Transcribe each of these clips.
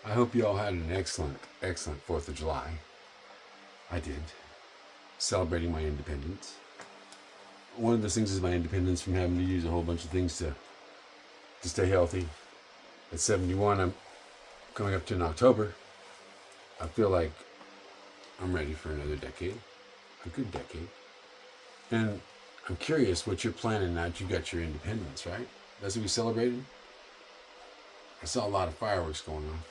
I hope you all had an excellent, excellent 4th of July. I did. Celebrating my independence. One of those things is my independence from having to use a whole bunch of things to stay healthy. At 71, I'm coming up to in October. I feel like I'm ready for another decade, a good decade. And I'm curious what you're planning now that you got your independence, right? That's what we celebrated. I saw a lot of fireworks going off.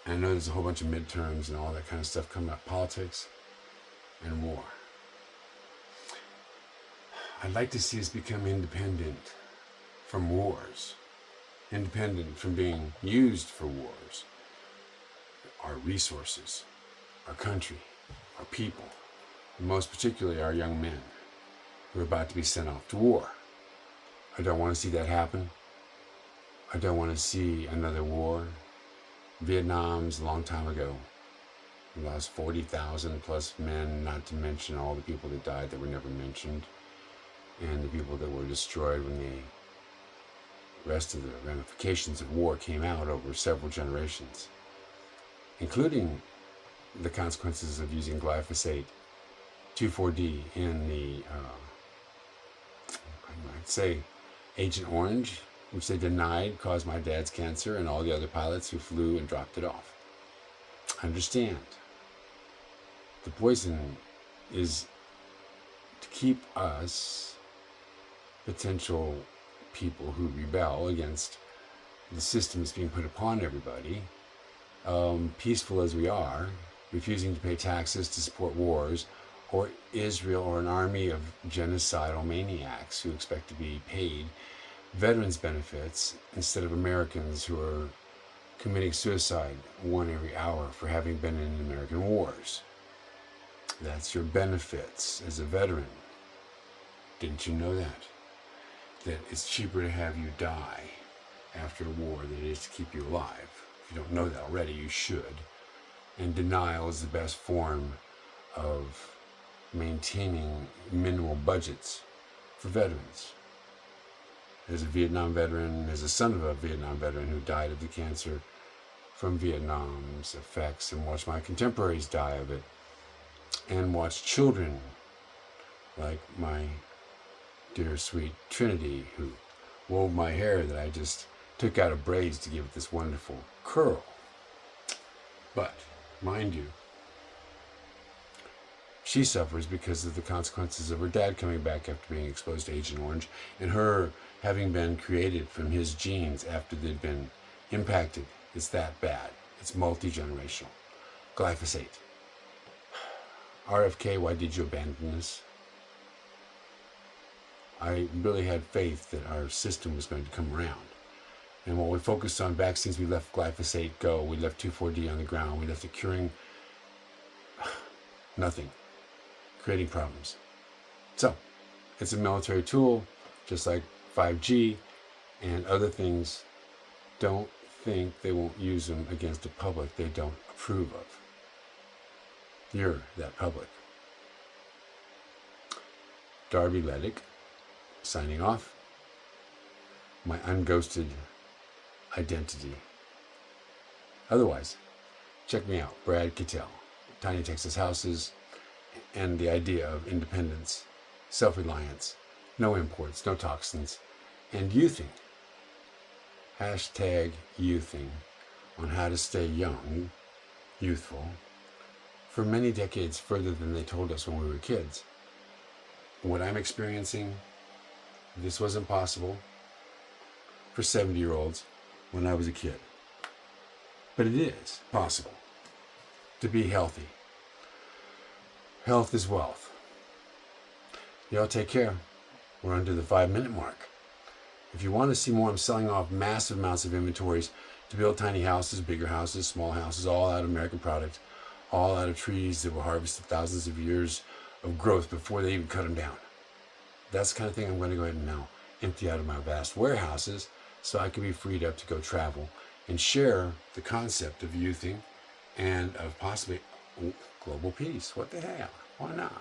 And I know there's a whole bunch of midterms and all that kind of stuff coming up, politics and war. I'd like to see us become independent from wars, independent from being used for wars. Our resources, our country, our people, and most particularly our young men who are about to be sent off to war. I don't want to see that happen. I don't want to see another war. Vietnam's a long time ago. We lost 40,000 plus men, not to mention all the people that died that were never mentioned, and the people that were destroyed when the rest of the ramifications of war came out over several generations, including the consequences of using glyphosate 2,4-D in the, I'd say, Agent Orange, which they denied caused my dad's cancer and all the other pilots who flew and dropped it off. I understand. The poison is to keep us, potential people who rebel against the system that's being put upon everybody, peaceful as we are, refusing to pay taxes to support wars, or Israel, or an army of genocidal maniacs who expect to be paid veterans benefits instead of Americans who are committing suicide one every hour for having been in American wars. That's your benefits as a veteran. Didn't you know that? That it's cheaper to have you die after a war than it is to keep you alive. If you don't know that already, you should. And denial is the best form of maintaining minimal budgets for veterans. As a Vietnam veteran, as a son of a Vietnam veteran who died of the cancer from Vietnam's effects, and watched my contemporaries die of it, and watched children like my dear sweet Trinity, who wove my hair that I just took out of braids to give it this wonderful curl. But, mind you, she suffers because of the consequences of her dad coming back after being exposed to Agent Orange, and her having been created from his genes after they'd been impacted. It's that bad. It's multi-generational. Glyphosate. RFK, why did you abandon us? I really had faith that our system was going to come around. And while we focused on vaccines, we let glyphosate go. We left 2,4-D on the ground. We left it curing nothing, creating problems. So, it's a military tool, just like 5G and other things. Don't think they won't use them against a public they don't approve of. You're that public. Darby Ledick, signing off. My unghosted identity. Otherwise, check me out, Brad Cattell, Tiny Texas Houses, and the idea of independence, self-reliance, no imports, no toxins, and youthing. Hashtag youthing on how to stay young, youthful, for many decades further than they told us when we were kids. What I'm experiencing, this wasn't possible for 70-year-olds when I was a kid. But it is possible to be healthy. Health is wealth. Y'all take care. We're under the 5-minute mark. If you want to see more, I'm selling off massive amounts of inventories to build tiny houses, bigger houses, small houses, all out of American product, all out of trees that were harvested thousands of years of growth before they even cut them down. That's the kind of thing I'm going to go ahead and now empty out of my vast warehouses so I can be freed up to go travel and share the concept of youthing and of possibly global peace. What the hell? Why not?